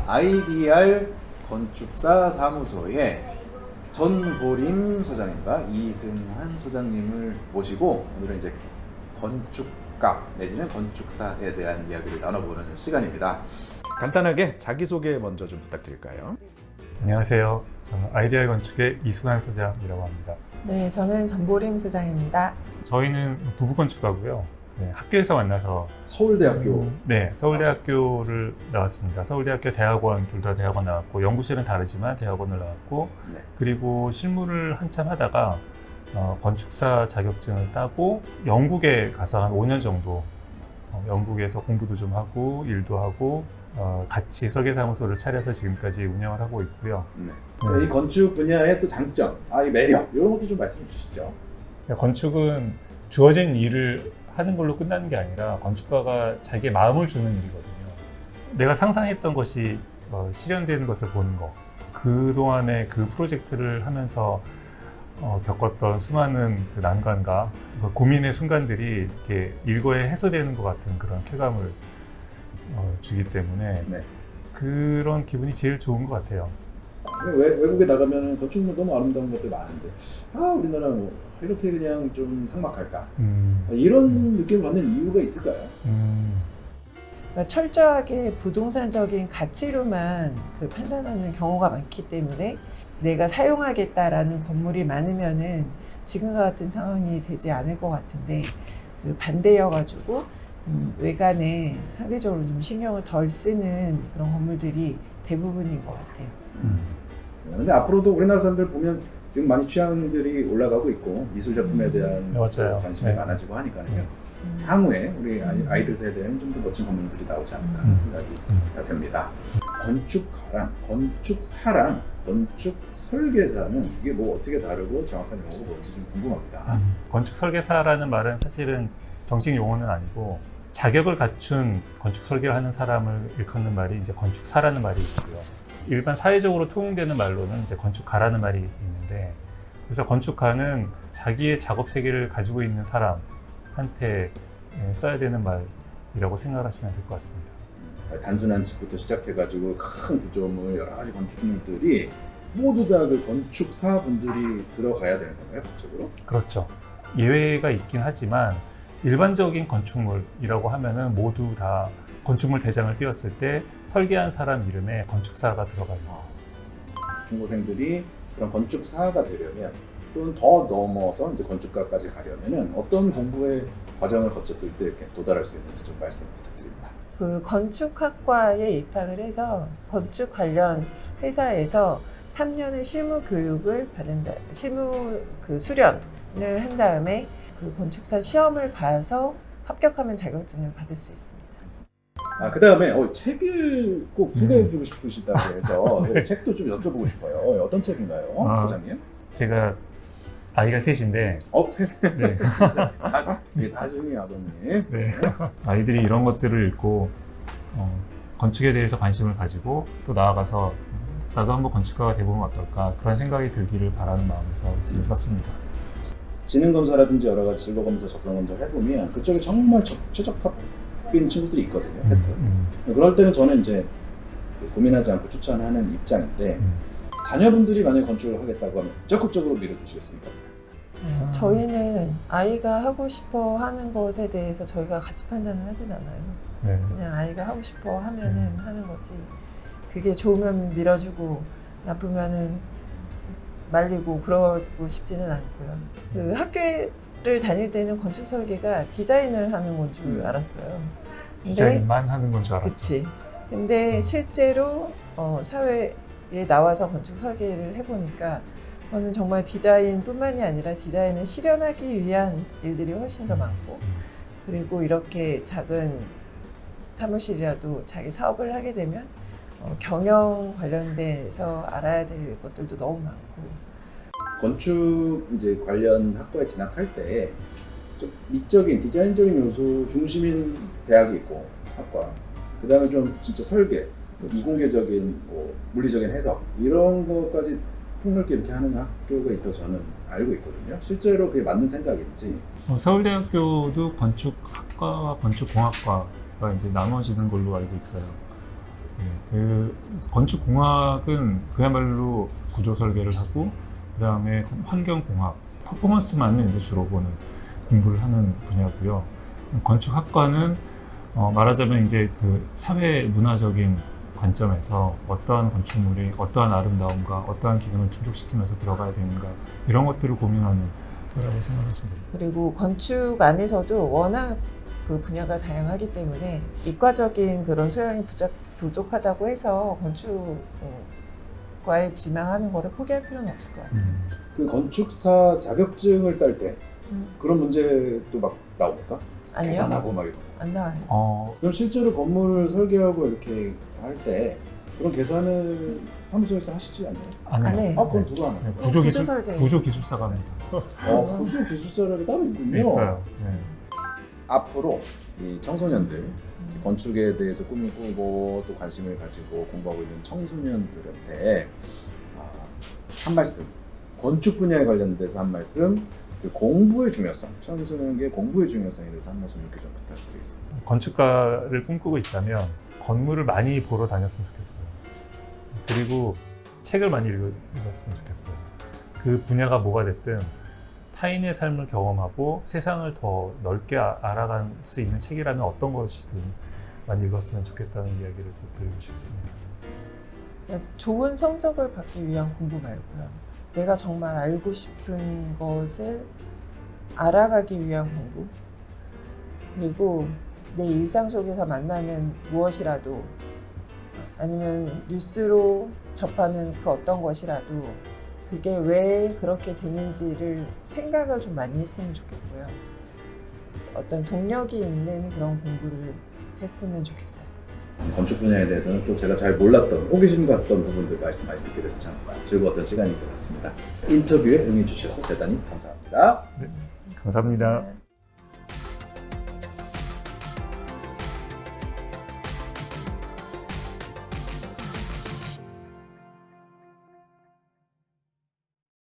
아이디알 건축사 사무소의 전보림 소장님과 이승환 소장님을 모시고 오늘은 이제 건축가 내지는 건축사에 대한 이야기를 나눠보는 시간입니다. 간단하게 자기소개 먼저 좀 부탁드릴까요? 안녕하세요. 저는 아이디알 건축의 이승환 소장이라고 합니다. 네, 저는 전보림 소장입니다. 저희는 부부건축가고요. 네, 학교에서 만나서 서울대학교. 네, 서울대학교를 나왔습니다. 서울대학교 대학원 둘 다 대학원 나왔고 연구실은 다르지만 대학원을 나왔고 네. 그리고 실무를 한참 하다가 건축사 자격증을 따고 영국에 가서 한 5년 정도 영국에서 공부도 좀 하고 일도 하고 같이 설계사무소를 차려서 지금까지 운영을 하고 있고요. 네. 네. 이 건축 분야의 또 장점, 이 매력 이런 것도 좀 말씀해 주시죠. 건축은 주어진 일을 하는 걸로 끝나는 게 아니라 건축가가 자기의 마음을 주는 일이거든요. 내가 상상했던 것이 실현되는 것을 보는 거. 그동안에 그 프로젝트를 하면서 겪었던 수많은 그 난관과 그 고민의 순간들이 이렇게 일거에 해소되는 것 같은 그런 쾌감을 주기 때문에 네. 그런 기분이 제일 좋은 것 같아요. 외국에 나가면 건축물 너무 아름다운 것들 많은데 우리나라 뭐 이렇게 그냥 좀 삭막할까? 이런 느낌을 받는 이유가 있을까요? 그러니까 철저하게 부동산적인 가치로만 그 판단하는 경우가 많기 때문에 내가 사용하겠다라는 건물이 많으면은 지금과 같은 상황이 되지 않을 것 같은데 그 반대여가지고 외관에 상대적으로 좀 신경을 덜 쓰는 그런 건물들이 대부분인 것 같아요. 근데 앞으로도 우리나라 사람들 보면 지금 많이 취향들이 올라가고 있고 미술 작품에 대한 맞아요. 관심이 네. 많아지고 하니까요. 향후에 우리 아이들 세대에는 좀 더 멋진 건물들이 나오지 않을까 하는 생각이 됩니다. 건축가랑 건축사랑 건축 설계사는 이게 뭐 어떻게 다르고 정확한 용어가 뭔지 좀 궁금합니다. 건축 설계사라는 말은 사실은 정식 용어는 아니고 자격을 갖춘 건축 설계를 하는 사람을 일컫는 말이 이제 건축사라는 말이 있고요. 일반 사회적으로 통용되는 말로는 이제 건축가라는 말이 있는데, 그래서 건축가는 자기의 작업 세계를 가지고 있는 사람한테 써야 되는 말이라고 생각하시면 될 것 같습니다. 단순한 집부터 시작해가지고 큰 구조물 여러 가지 건축물들이 모두 다 그 건축사분들이 들어가야 되는 건가요, 법적으로? 그렇죠. 예외가 있긴 하지만 일반적인 건축물이라고 하면은 모두 다 건축물 대장을 띄웠을 때 설계한 사람 이름에 건축사가 들어가요. 중고생들이 그런 건축사가 되려면 또는 더 넘어서 이제 건축가까지 가려면은 어떤 공부의 과정을 거쳤을 때 이렇게 도달할 수 있는지 좀 말씀 부탁드립니다. 그 건축학과에 입학을 해서 건축 관련 회사에서 3년의 실무 교육을 실무 그 수련을 한 다음에 그 건축사 시험을 봐서 합격하면 자격증을 받을 수 있습니다. 그 다음에 책을 꼭 소개해주고 싶으시다고 해서 책도 좀 여쭤보고 싶어요. 어떤 책인가요, 소장님? 제가 아이가 셋인데 셋. 네. 나중에 아버님. 네. 아이들이 이런 것들을 읽고 건축에 대해서 관심을 가지고 또 나아가서 나도 한번 건축가가 돼보면 어떨까 그런 생각이 들기를 바라는 마음에서 지금 썼습니다. 지능검사라든지 여러 가지 진로검사, 적성검사를 해보면 그쪽에 정말 최적합인 친구들이 있거든요. 그럴 때는 저는 이제 고민하지 않고 추천하는 입장인데 자녀분들이 만약에 건축을 하겠다고 하면 적극적으로 밀어주시겠습니까? 저희는 아이가 하고 싶어 하는 것에 대해서 저희가 같이 판단을 하진 않아요. 네. 그냥 아이가 하고 싶어 하면은 하는 거지. 그게 좋으면 밀어주고 나쁘면은 말리고 그러고 싶지는 않고요. 그 학교를 다닐 때는 건축 설계가 디자인을 하는 건 줄 알았어요. 디자인만 하는 건 줄 알았죠. 그치. 근데 실제로 사회에 나와서 건축 설계를 해보니까 저는 정말 디자인뿐만이 아니라 디자인을 실현하기 위한 일들이 훨씬 더 많고, 그리고 이렇게 작은 사무실이라도 자기 사업을 하게 되면 경영 관련돼서 알아야 될 것들도 너무 많고. 건축 이제 관련 학과에 진학할 때 좀 미적인 디자인적인 요소 중심인 대학이 있고 학과, 그 다음에 좀 진짜 설계, 이공계적인 물리적인 해석 이런 것까지 폭넓게 이렇게 하는 학교가 있다고 저는 알고 있거든요. 실제로 그게 맞는 생각인지. 서울대학교도 건축학과와 건축공학과가 이제 나눠지는 걸로 알고 있어요. 그 건축공학은 그야말로 구조 설계를 하고 그다음에 환경공학, 퍼포먼스만을 이제 주로 보는 공부를 하는 분야고요. 건축학과는 말하자면 이제 그 사회 문화적인 관점에서 어떠한 건축물이 어떠한 아름다움과 어떠한 기능을 충족시키면서 들어가야 되는가 이런 것들을 고민하는 거라고 생각하시면 됩니다. 그리고 건축 안에서도 워낙 그 분야가 다양하기 때문에 이과적인 그런 소양이 부족하다고 해서 건축과에 지망하는 거를 포기할 필요는 없을 것 같아요. 그 건축사 자격증을 딸 때 그런 문제도 막 나올까? 아니요? 계산하고 막 이런 거. 안 나와요. 그럼 실제로 건물을 설계하고 이렇게 할 때 그런 계산을 사무소에서 하시지 않나요? 안 해요. 아, 그럼 누가 하나요? 구조 설계. 구조기술사가 합니다. 구조 기술사라고 따로 있군요. 있어요. 네. 앞으로 이 청소년들 건축에 대해서 꿈을 꾸고 또 관심을 가지고 공부하고 있는 청소년들한테 한 말씀, 건축 분야에 관련돼서 한 말씀, 그리고 공부의 중요성, 청소년의 공부의 중요성에 대해서 한 말씀 이렇게 좀 부탁드리겠습니다. 건축가를 꿈꾸고 있다면 건물을 많이 보러 다녔으면 좋겠어요. 그리고 책을 많이 읽었으면 좋겠어요. 그 분야가 뭐가 됐든 타인의 삶을 경험하고 세상을 더 넓게 알아갈 수 있는 책이라면 어떤 것이든 많이 읽었으면 좋겠다는 이야기를 꼭 드리고 싶습니다. 좋은 성적을 받기 위한 공부 말고요. 내가 정말 알고 싶은 것을 알아가기 위한 공부. 그리고 내 일상 속에서 만나는 무엇이라도 아니면 뉴스로 접하는 그 어떤 것이라도 그게 왜 그렇게 되는지를 생각을 좀 많이 했으면 좋겠고요. 어떤 동력이 있는 그런 공부를 했으면 좋겠어요. 건축 분야에 대해서는 또 제가 잘 몰랐던 호기심 같던 부분들 말씀 많이 듣게 돼서 참 즐거웠던 시간인 것 같습니다. 인터뷰에 응해 주셔서 대단히 감사합니다. 네, 감사합니다.